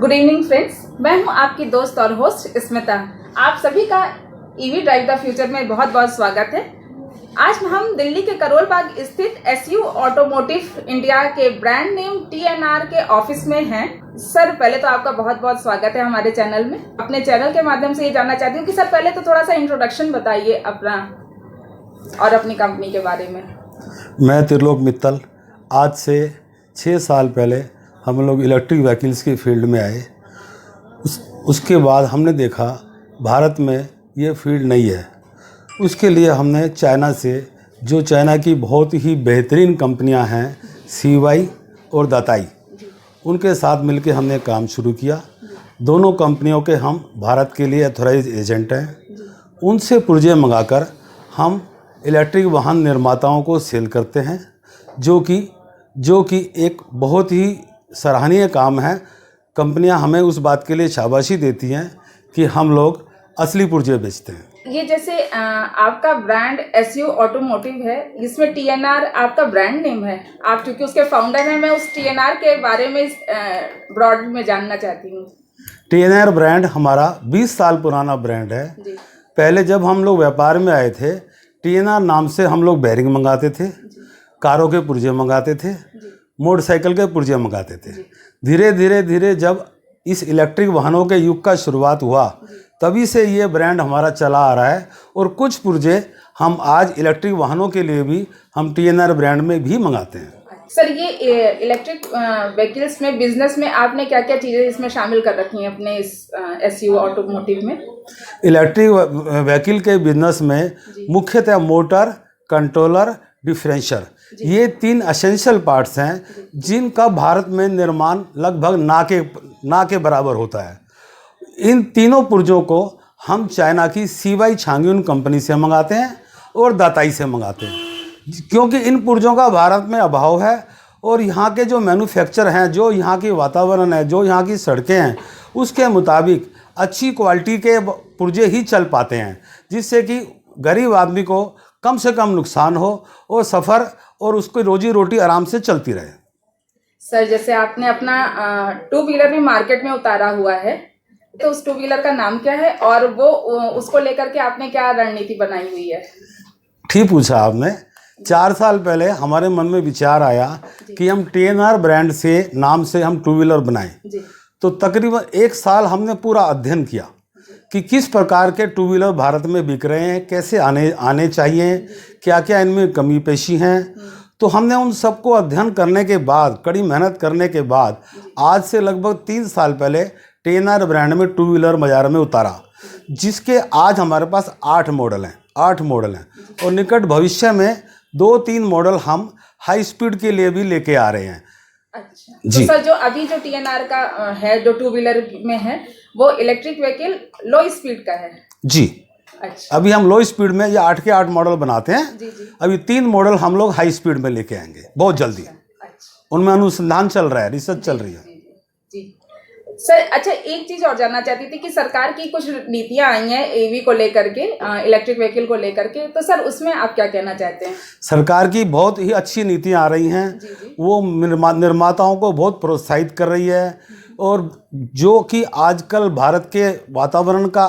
Good evening friends, मैं हूं आपकी दोस्त और होस्ट स्मिता। आप सभी का ईवी ड्राइव द फ्यूचर में बहुत बहुत स्वागत है। आज हम दिल्ली के करोल बाग स्थित एसयू ऑटोमोटिव इंडिया के ब्रांड नेम टीएनआर के ऑफिस में हैं। सर, पहले तो आपका बहुत बहुत स्वागत है हमारे चैनल में। अपने चैनल के माध्यम से ये जानना चाहती हूँ कि सर पहले तो थोड़ा सा इंट्रोडक्शन बताइए अपना और अपनी कंपनी के बारे में। मैं त्रिलोक मित्तल। आज से 6 साल पहले हम लोग इलेक्ट्रिक व्हीकल्स की फील्ड में आए। उसके बाद हमने देखा भारत में ये फील्ड नहीं है। उसके लिए हमने चाइना से, जो चाइना की बहुत ही बेहतरीन कंपनियां हैं, सीवाई और दाताई, उनके साथ मिलकर हमने काम शुरू किया। दोनों कंपनियों के हम भारत के लिए ऑथराइज एजेंट हैं। उनसे पुर्जे मंगाकर हम इलेक्ट्रिक वाहन निर्माताओं को सेल करते हैं, जो कि एक बहुत ही सराहनीय काम है। कंपनियां हमें उस बात के लिए शाबाशी देती हैं कि हम लोग असली पुर्जे बेचते हैं। ये जैसे आपका ब्रांड एसयू ऑटोमोटिव है, इसमें टीएनआर आपका ब्रांड नेम है। आप क्योंकि उसके फाउंडर हैं, मैं उस टीएनआर के बारे में ब्रॉड में जानना चाहती हूँ। टीएनआर ब्रांड हमारा 20 साल पुराना ब्रांड है। पहले जब हम लोग व्यापार में आए थे, टीएनआर नाम से हम लोग बैरिंग मंगाते थे, कारों के पुर्जे मंगाते थे, मोटरसाइकिल के पुर्जे मंगाते थे। धीरे धीरे जब इस इलेक्ट्रिक वाहनों के युग का शुरुआत हुआ, तभी से ये ब्रांड हमारा चला आ रहा है। और कुछ पुर्जे हम आज इलेक्ट्रिक वाहनों के लिए भी हम टीएनआर ब्रांड में भी मंगाते हैं। सर, ये इलेक्ट्रिक व्हीकल्स में, बिजनेस में आपने क्या क्या चीज़ें इसमें शामिल कर रखी हैं अपने इस एसयू ऑटोमोटिव में? इलेक्ट्रिक व्हीकल के बिजनेस में मुख्यतः मोटर, कंट्रोलर, डिफरेंशियल, ये 3 एसेंशियल पार्ट्स हैं जिनका भारत में निर्माण लगभग ना के बराबर होता है। इन तीनों पुर्जों को हम चाइना की सीवाई छांगयुन कंपनी से मंगाते हैं और दाताई से मंगाते हैं, क्योंकि इन पुर्जों का भारत में अभाव है। और यहाँ के जो मैन्युफैक्चर हैं, जो यहाँ की वातावरण है, जो यहाँ की सड़कें हैं, उसके मुताबिक अच्छी क्वालिटी के पुर्जे ही चल पाते हैं, जिससे कि गरीब आदमी को कम से कम नुकसान हो और सफ़र और उसकी रोजी रोटी आराम से चलती रहे। सर, जैसे आपने अपना 2 व्हीलर भी मार्केट में उतारा हुआ है, तो उस 2 व्हीलर का नाम क्या है और वो उसको लेकर के आपने क्या रणनीति बनाई हुई है? ठीक पूछा आपने। 4 साल पहले हमारे मन में विचार आया कि हम टीएनआर ब्रांड से नाम से हम 2 व्हीलर बनाएं। तो तकरीबन 1 साल हमने पूरा अध्ययन किया कि किस प्रकार के 2 व्हीलर भारत में बिक रहे हैं, कैसे आने चाहिए, क्या क्या इनमें कमी पेशी हैं। तो हमने उन सबको अध्ययन करने के बाद, कड़ी मेहनत करने के बाद, आज से लगभग 3 साल पहले टीएनआर ब्रांड में 2 व्हीलर बाजार में उतारा, जिसके आज हमारे पास 8 मॉडल हैं। और निकट भविष्य में 2-3 मॉडल हम हाई स्पीड के लिए भी लेके आ रहे हैं। अच्छा जी। तो सर, जो अभी जो टीएनआर का है, जो 2 व्हीलर में है, वो इलेक्ट्रिक व्हीकल लो स्पीड का है जी। अच्छा, अभी हम लो स्पीड में ये 8 के 8 मॉडल बनाते हैं। जी। अभी 3 मॉडल हम लोग हाई स्पीड में लेके आएंगे बहुत जल्दी। अच्छा। उनमें अनुसंधान चल रहा है, रिसर्च चल रही है। जी सर, अच्छा, एक चीज और जानना चाहती थी कि सरकार की कुछ नीतियां आई हैं ईवी को लेकर के, इलेक्ट्रिक व्हीकल को लेकर के, तो सर उसमें आप क्या कहना चाहते हैं? सरकार की बहुत ही अच्छी नीतियां आ रही हैं। वो निर्माताओं को बहुत प्रोत्साहित कर रही है। और जो कि आजकल भारत के वातावरण का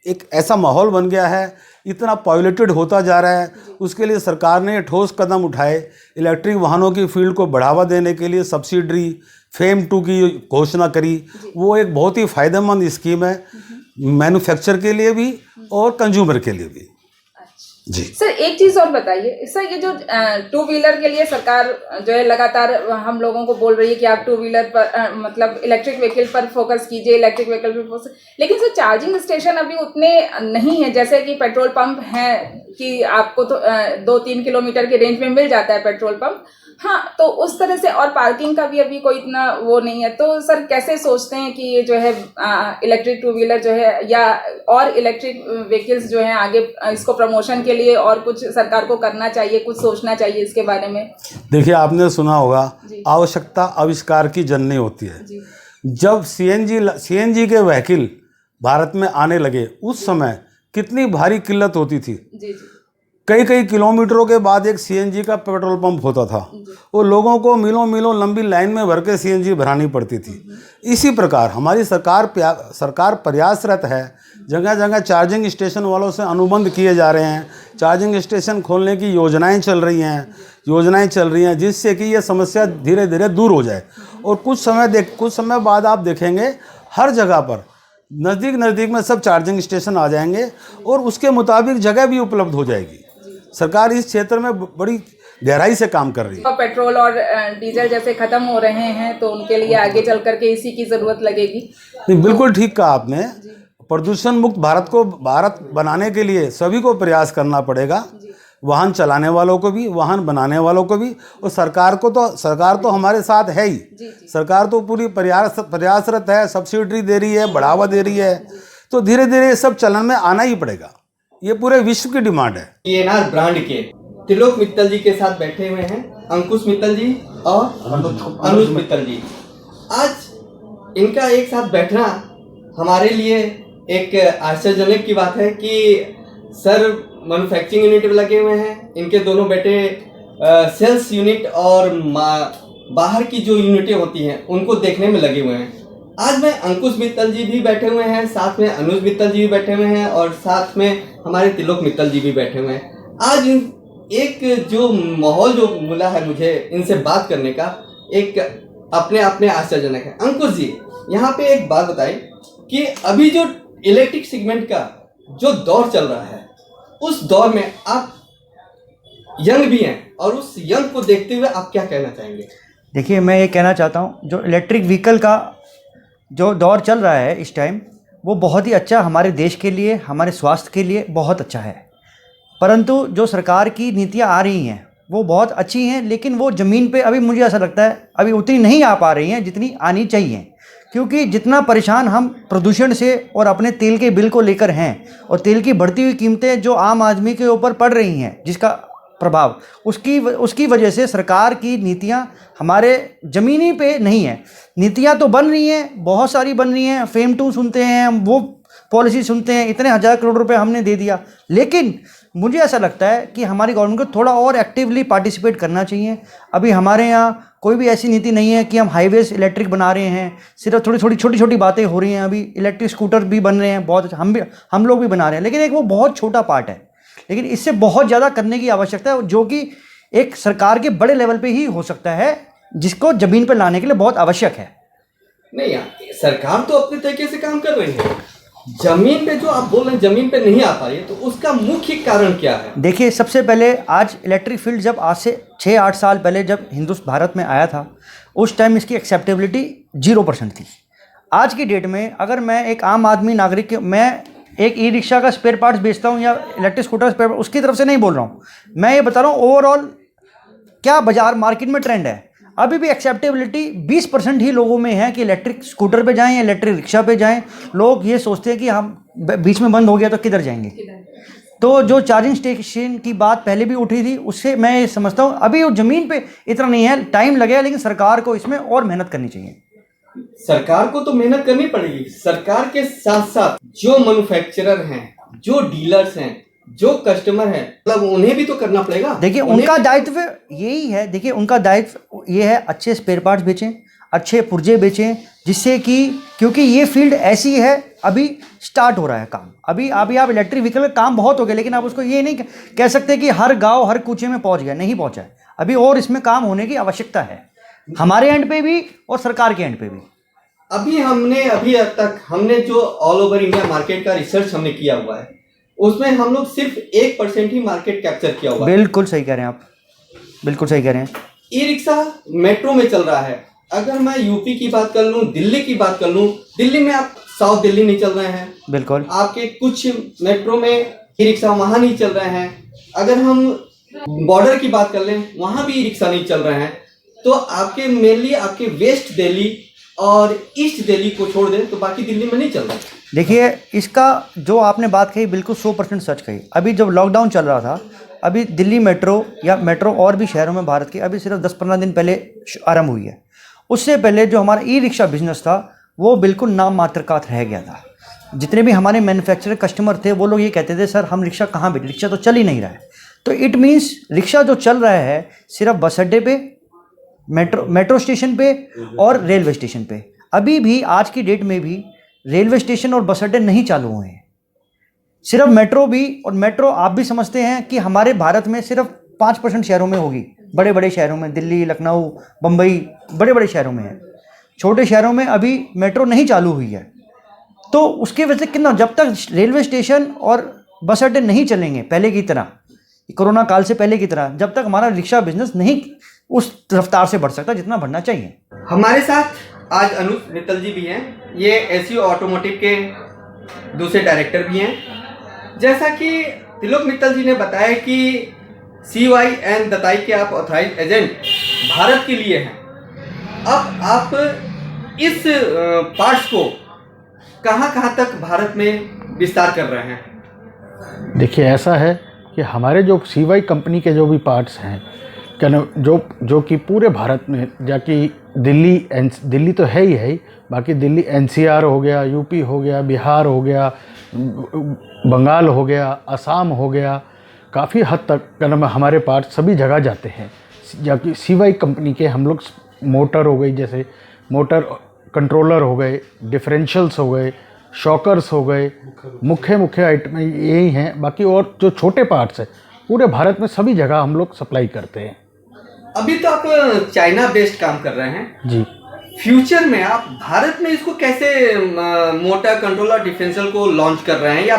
एक ऐसा माहौल बन गया है, इतना पॉल्यूटेड होता जा रहा है, उसके लिए सरकार ने ठोस कदम उठाए। इलेक्ट्रिक वाहनों की फील्ड को बढ़ावा देने के लिए सब्सिडी फेम 2 की घोषणा करी। वो एक बहुत ही फ़ायदेमंद स्कीम है, मैन्युफैक्चर के लिए भी और कंज्यूमर के लिए भी। जी सर, एक चीज़ और बताइए सर, ये जो 2 व्हीलर के लिए सरकार जो है लगातार हम लोगों को बोल रही है कि आप 2 व्हीलर पर मतलब इलेक्ट्रिक व्हीकल पर फोकस कीजिए, इलेक्ट्रिक व्हीकल पर फोकस, लेकिन सर चार्जिंग स्टेशन अभी उतने नहीं है। जैसे कि पेट्रोल पंप हैं कि आपको तो 2-3 किलोमीटर के रेंज में मिल जाता है पेट्रोल पंप, हाँ, तो उस तरह से, और पार्किंग का भी अभी कोई इतना वो नहीं है। तो सर कैसे सोचते हैं कि ये जो है इलेक्ट्रिक 2 व्हीलर जो है या और इलेक्ट्रिक व्हीकल्स जो हैं आगे इसको प्रमोशन के लिए और कुछ सरकार को करना चाहिए, कुछ सोचना चाहिए इसके बारे में? देखिए, आपने सुना होगा, आवश्यकता आविष्कार की जननी होती है। जब सीएनजी के व्हीकल भारत में आने लगे, उस समय कितनी भारी किल्लत होती थी। कई कई किलोमीटरों के बाद एक सीएनजी का पेट्रोल पंप होता था। वो लोगों को मीलों मीलों लंबी लाइन में भर के सीएनजी भरानी पड़ती थी। इसी प्रकार हमारी सरकार प्रयासरत है, जगह जगह चार्जिंग स्टेशन वालों से अनुबंध किए जा रहे हैं, चार्जिंग स्टेशन खोलने की योजनाएं चल रही हैं जिससे कि ये समस्या धीरे धीरे दूर हो जाए। और कुछ समय बाद आप देखेंगे हर जगह पर नज़दीक में सब चार्जिंग स्टेशन आ जाएंगे और उसके मुताबिक जगह भी उपलब्ध हो जाएगी। सरकार इस क्षेत्र में बड़ी गहराई से काम कर रही है। तो पेट्रोल और डीजल जैसे खत्म हो रहे हैं तो उनके लिए आगे चल करके इसी की ज़रूरत लगेगी। नहीं, बिल्कुल ठीक कहा आपने। प्रदूषण मुक्त भारत बनाने के लिए सभी को प्रयास करना पड़ेगा, वाहन चलाने वालों को भी, वाहन बनाने वालों को भी, और सरकार तो हमारे साथ है ही। सरकार तो पूरी प्रयासरत है, सब्सिडी दे रही है, बढ़ावा दे रही है, तो धीरे धीरे ये सब चलन में आना ही पड़ेगा। ये पूरे विश्व की डिमांड है। ENR ब्रांड के त्रिलोक मित्तल जी के साथ बैठे हुए हैं अंकुश मित्तल जी और अनुज मित्तल जी। आज इनका एक साथ बैठना हमारे लिए एक आश्चर्यजनक की बात है कि सर मैन्युफैक्चरिंग यूनिट में लगे हुए हैं, इनके दोनों बेटे सेल्स यूनिट और बाहर की जो यूनिटें होती हैं उनको देखने में लगे हुए हैं। आज में अंकुश मित्तल जी भी बैठे हुए हैं, साथ में अनुज मित्तल जी भी बैठे हुए हैं और साथ में हमारे त्रिलोक मित्तल जी भी बैठे हुए हैं। आज एक जो माहौल जो मिला है मुझे इनसे बात करने का, एक अपने आप में आश्चर्यजनक है। अंकुश जी, यहाँ पे एक बात बताइए कि अभी जो इलेक्ट्रिक सेगमेंट का जो दौर चल रहा है, उस दौर में आप यंग भी हैं और उस यंग को देखते हुए आप क्या कहना चाहेंगे? देखिए, मैं ये कहना चाहता हूँ जो इलेक्ट्रिक व्हीकल का जो दौर चल रहा है इस टाइम, वो बहुत ही अच्छा हमारे देश के लिए, हमारे स्वास्थ्य के लिए बहुत अच्छा है। परंतु जो सरकार की नीतियाँ आ रही हैं वो बहुत अच्छी हैं, लेकिन वो ज़मीन पे अभी मुझे ऐसा लगता है अभी उतनी नहीं आ पा रही हैं जितनी आनी चाहिए। क्योंकि जितना परेशान हम प्रदूषण से और अपने तेल के बिल को लेकर हैं, और तेल की बढ़ती हुई कीमतें जो आम आदमी के ऊपर पड़ रही हैं, जिसका प्रभाव उसकी वजह से सरकार की नीतियां हमारे ज़मीनी पे नहीं है। नीतियां तो बन रही हैं, बहुत सारी बन रही हैं, फेम 2 सुनते हैं, वो पॉलिसी सुनते हैं, इतने 1000 करोड़ रुपए हमने दे दिया। लेकिन मुझे ऐसा लगता है कि हमारी गवर्नमेंट को थोड़ा और एक्टिवली पार्टिसिपेट करना चाहिए। अभी हमारे यहाँ कोई भी ऐसी नीति नहीं है कि हम हाईवेज इलेक्ट्रिक बना रहे हैं, सिर्फ छोटी छोटी बातें हो रही हैं। अभी इलेक्ट्रिक स्कूटर भी बन रहे हैं, बहुत हम लोग भी बना रहे हैं, लेकिन एक वो बहुत छोटा पार्ट है। लेकिन इससे बहुत ज़्यादा करने की आवश्यकता है, जो कि एक सरकार के बड़े लेवल पे ही हो सकता है, जिसको ज़मीन पर लाने के लिए बहुत आवश्यक है। नहीं यार, सरकार तो अपने तरीके से काम कर रही है, जमीन पे जो आप बोल रहे हैं जमीन पे नहीं आ पा रही है, तो उसका मुख्य कारण क्या है? देखिए, सबसे पहले आज इलेक्ट्रिक फील्ड जब आज से 6-8 साल पहले जब भारत में आया था, उस टाइम इसकी एक्सेप्टेबिलिटी 0% थी। आज की डेट में अगर मैं एक आम आदमी नागरिक, मैं एक ई रिक्शा का स्पेयर पार्ट्स बेचता हूँ या इलेक्ट्रिक स्कूटर स्पेयर, उसकी तरफ से नहीं बोल रहा हूँ, मैं ये बता रहा हूँ ओवरऑल क्या बाजार मार्केट में ट्रेंड है। अभी भी एक्सेप्टेबिलिटी 20% ही लोगों में है कि इलेक्ट्रिक स्कूटर पे जाएं या इलेक्ट्रिक रिक्शा पे जाएं। लोग ये सोचते हैं कि हम बीच में बंद हो गया तो किधर जाएंगे। तो जो चार्जिंग स्टेशन की बात पहले भी उठी थी, उससे मैं समझता हूँ अभी वो ज़मीन पे इतना नहीं है, टाइम लगेगा, लेकिन सरकार को इसमें और मेहनत करनी चाहिए। सरकार को तो मेहनत करनी पड़ेगी। सरकार के साथ साथ जो मैन्युफैक्चरर हैं, जो डीलर्स हैं, जो कस्टमर हैं, मतलब उन्हें भी तो करना पड़ेगा। देखिए, उनका दायित्व यही है, देखिए उनका दायित्व ये है, अच्छे स्पेयर पार्ट्स बेचें, अच्छे पुर्जे बेचें, जिससे कि क्योंकि ये फील्ड ऐसी है, अभी स्टार्ट हो रहा है काम। अभी आप इलेक्ट्रिक व्हीकल का काम बहुत हो गया, लेकिन आप उसको ये नहीं कह सकते कि हर गांव हर कूचे में पहुंच गया, नहीं पहुंचा है अभी, और इसमें काम होने की आवश्यकता है हमारे एंड पे भी और सरकार के एंड पे भी। अभी तक हमने जो ऑल ओवर इंडिया मार्केट का रिसर्च हमने किया हुआ है, उसमें हम लोग सिर्फ 1% ही मार्केट कैप्चर किया हुआ है। बिल्कुल सही कह रहे हैं आप, बिल्कुल सही कह रहे हैं। ई रिक्शा मेट्रो में चल रहा है। अगर मैं यूपी की बात कर लूँ, दिल्ली की बात कर लूँ, दिल्ली में आप साउथ दिल्ली नहीं चल रहे हैं, बिल्कुल आपके कुछ मेट्रो में ई रिक्शा वहाँ नहीं चल रहे हैं। अगर हम बॉर्डर की बात कर लें, वहाँ भी ई रिक्शा नहीं चल रहे हैं। तो आपके मेनली आपके वेस्ट दिल्ली और ईस्ट दिल्ली को छोड़ दें तो बाकी दिल्ली में नहीं चल रहा। देखिए, इसका जो आपने बात कही बिल्कुल 100% सच कही। अभी जब लॉकडाउन चल रहा था, अभी दिल्ली मेट्रो या मेट्रो और भी शहरों में भारत के अभी सिर्फ 10-15 दिन पहले आरंभ हुई है। उससे पहले जो हमारा ई रिक्शा बिजनेस था वो बिल्कुल नाम मात्र का रह गया था। जितने भी हमारे मैन्युफैक्चरर कस्टमर थे वो लोग ये कहते थे, सर हम रिक्शा कहाँ बेचें, रिक्शा तो चल ही नहीं रहा है। तो इट मीन्स रिक्शा जो चल रहा है सिर्फ बस अड्डे पे, मेट्रो स्टेशन पे और रेलवे स्टेशन पे। अभी भी आज की डेट में भी रेलवे स्टेशन और बस अड्डे नहीं चालू हुए हैं, सिर्फ मेट्रो भी। और मेट्रो आप भी समझते हैं कि हमारे भारत में सिर्फ 5% शहरों में होगी, बड़े बड़े शहरों में, दिल्ली, लखनऊ, बम्बई, बड़े बड़े शहरों में है। छोटे शहरों में अभी मेट्रो नहीं चालू हुई है। तो उसके वजह से कितना, जब तक रेलवे स्टेशन और बस अड्डे नहीं चलेंगे पहले की तरह, कोरोना काल से पहले की तरह, जब तक हमारा रिक्शा बिजनेस नहीं उस रफ्तार से बढ़ सकता जितना बढ़ना चाहिए। हमारे साथ आज अनुज मित्तल जी भी हैं, ये एसयू ऑटोमोटिव के दूसरे डायरेक्टर भी हैं। जैसा कि त्रिलोक मित्तल जी ने बताया कि CYN दताई के आप ऑथराइज एजेंट भारत के लिए हैं। अब आप इस पार्ट्स को कहाँ तक भारत में विस्तार कर रहे हैं? देखिए, ऐसा है कि हमारे जो CY कंपनी के जो भी पार्ट्स हैं, क्या ना, जो कि पूरे भारत में, जाकि दिल्ली तो है ही, बाकी दिल्ली NCR हो गया, यूपी हो गया, बिहार हो गया, बंगाल हो गया, असम हो गया, काफ़ी हद तक क्या नाम हमारे पार्ट्स सभी जगह जाते हैं। जाकि CY कंपनी के हम लोग मोटर हो गई, जैसे मोटर कंट्रोलर हो गए, डिफरेंशियल्स हो गए, शॉकर्स हो गए, मुख्य आइटम यही हैं। बाकी और जो छोटे पार्ट्स हैं पूरे भारत में सभी जगह हम लोग सप्लाई करते हैं। अभी तो आप चाइना बेस्ड काम कर रहे हैं जी। फ्यूचर में आप भारत में इसको कैसे मोटर कंट्रोलर डिफरेंशियल को लॉन्च कर रहे हैं या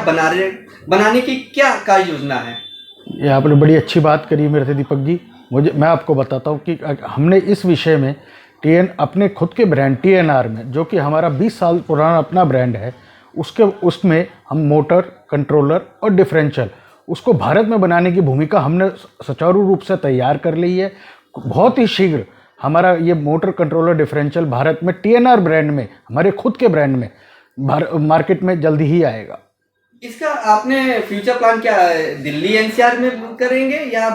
बनाने की क्या योजना है? ये आपने बड़ी अच्छी बात करी मेरे से दीपक जी। मैं आपको बताता हूँ कि हमने इस विषय में अपने खुद के ब्रांड TNR में, जो कि हमारा 20 साल पुराना अपना ब्रांड है, उसमें हम मोटर कंट्रोलर और डिफरेंशियल उसको भारत में बनाने की भूमिका हमने सुचारू रूप से तैयार कर ली है। बहुत ही शीघ्र हमारा ये मोटर कंट्रोलर डिफरेंशियल भारत में TNR ब्रांड में, हमारे खुद के ब्रांड में मार्केट में जल्दी ही आएगा। इसका आपने फ्यूचर प्लान क्या दिल्ली NCR में करेंगे या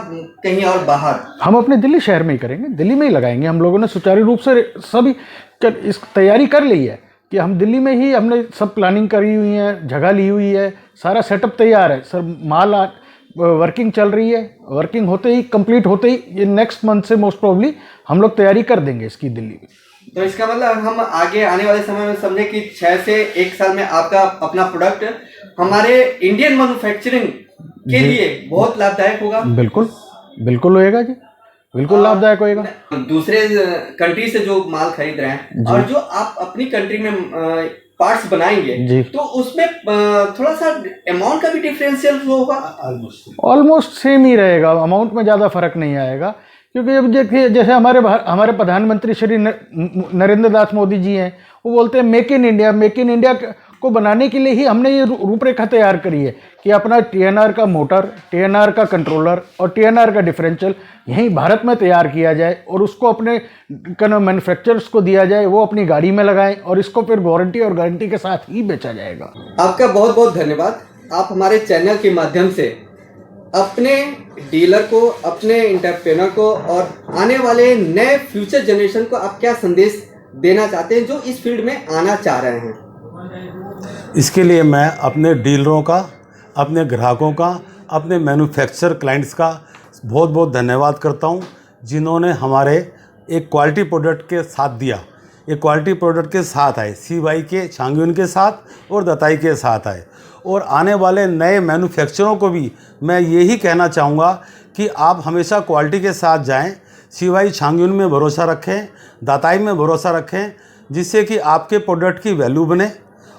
कहीं और बाहर? हम अपने दिल्ली शहर में ही करेंगे, दिल्ली में ही लगाएंगे। हम लोगों ने सुचारू रूप से सभी इस तैयारी कर ली है कि हम दिल्ली में ही हमने सब प्लानिंग करी हुई है, जगह ली हुई है, सारा सेटअप तैयार है सर। माल वर्किंग चल रही है, वर्किंग होते ही, कंप्लीट होते ही, ये नेक्स्ट मंथ से मोस्ट प्रोबेबली हम लोग तैयारी कर देंगे इसकी दिल्ली में। तो इसका मतलब हम आगे आने वाले समय में समझे कि 6 से 1 साल में आपका अपना प्रोडक्ट हमारे इंडियन मैन्युफैक्चरिंग के लिए बहुत लाभदायक होगा। बिल्कुल होएगा जी, बिल्कुल लाभदायक होएगा। दूसरे कंट्री से जो माल खरीद रहे हैं और जो आप अपनी कंट्री में पार्ट्स बनाएंगे तो उसमें थोड़ा सा अमाउंट का भी डिफरेंशियल होगा। ऑलमोस्ट सेम ही रहेगा, अमाउंट में ज़्यादा फर्क नहीं आएगा। क्योंकि अब देखिए, जैसे हमारे प्रधानमंत्री श्री नरेंद्र दास मोदी जी हैं, वो बोलते हैं मेक इन इंडिया को बनाने के लिए ही हमने ये रूपरेखा तैयार करी है कि अपना TNR का मोटर, TNR का कंट्रोलर और TNR का डिफरेंशियल यहीं भारत में तैयार किया जाए और उसको अपने मैन्युफैक्चरर्स को दिया जाए, वो अपनी गाड़ी में लगाएं और इसको फिर वारंटी और गारंटी के साथ ही बेचा जाएगा। आपका बहुत बहुत धन्यवाद। आप हमारे चैनल के माध्यम से अपने डीलर को, अपने एंटरप्रेन्योर को और आने वाले नए फ्यूचर जनरेशन को आप क्या संदेश देना चाहते हैं जो इस फील्ड में आना चाह रहे हैं? इसके लिए मैं अपने डीलरों का, अपने ग्राहकों का, अपने मैन्युफैक्चर क्लाइंट्स का बहुत बहुत धन्यवाद करता हूं, जिन्होंने हमारे एक क्वालिटी प्रोडक्ट के साथ दिया। एक क्वालिटी प्रोडक्ट के साथ आए, CY के, छांगयुन के साथ और दताई के साथ आए। और आने वाले नए मैन्युफैक्चरों को भी मैं यही कहना चाहूँगा कि आप हमेशा क्वालिटी के साथ जाएं, CY छांगयुन में भरोसा रखें, दताई में भरोसा रखें, जिससे कि आपके प्रोडक्ट की वैल्यू बने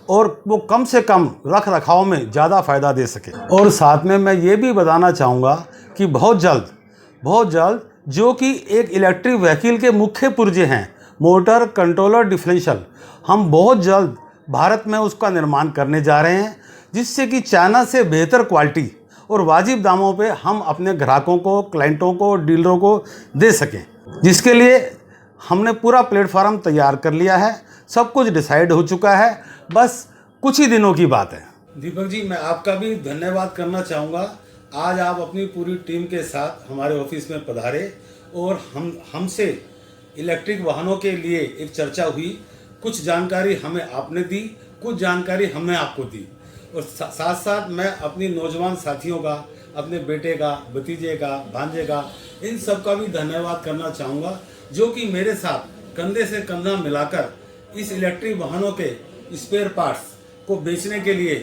और वो कम से कम रख रखाव में ज़्यादा फ़ायदा दे सके। और साथ में मैं ये भी बताना चाहूँगा कि बहुत जल्द जो कि एक इलेक्ट्रिक व्हीकल के मुख्य पुर्जे हैं, मोटर कंट्रोलर डिफरेंशियल, हम बहुत जल्द भारत में उसका निर्माण करने जा रहे हैं, जिससे कि चाइना से बेहतर क्वालिटी और वाजिब दामों पे हम अपने ग्राहकों को, क्लाइंटों को, डीलरों को दे सकें। जिसके लिए हमने पूरा प्लेटफॉर्म तैयार कर लिया है, सब कुछ डिसाइड हो चुका है, बस कुछ ही दिनों की बात है। दीपक जी, मैं आपका भी धन्यवाद करना चाहूँगा। आज आप अपनी पूरी टीम के साथ हमारे ऑफिस में पधारे और हमसे इलेक्ट्रिक वाहनों के लिए एक चर्चा हुई। कुछ जानकारी हमें आपने दी, कुछ जानकारी हमने आपको दी, और साथ साथ मैं अपनी नौजवान साथियों का, अपने बेटे का, भतीजे का, भांजे का, इन सब का भी धन्यवाद करना चाहूँगा, जो कि मेरे साथ कंधे से कंधा मिलाकर इस इलेक्ट्रिक वाहनों के स्पेयर पार्ट्स को बेचने के लिए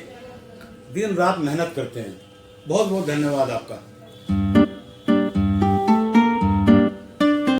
दिन रात मेहनत करते हैं। बहुत बहुत धन्यवाद आपका।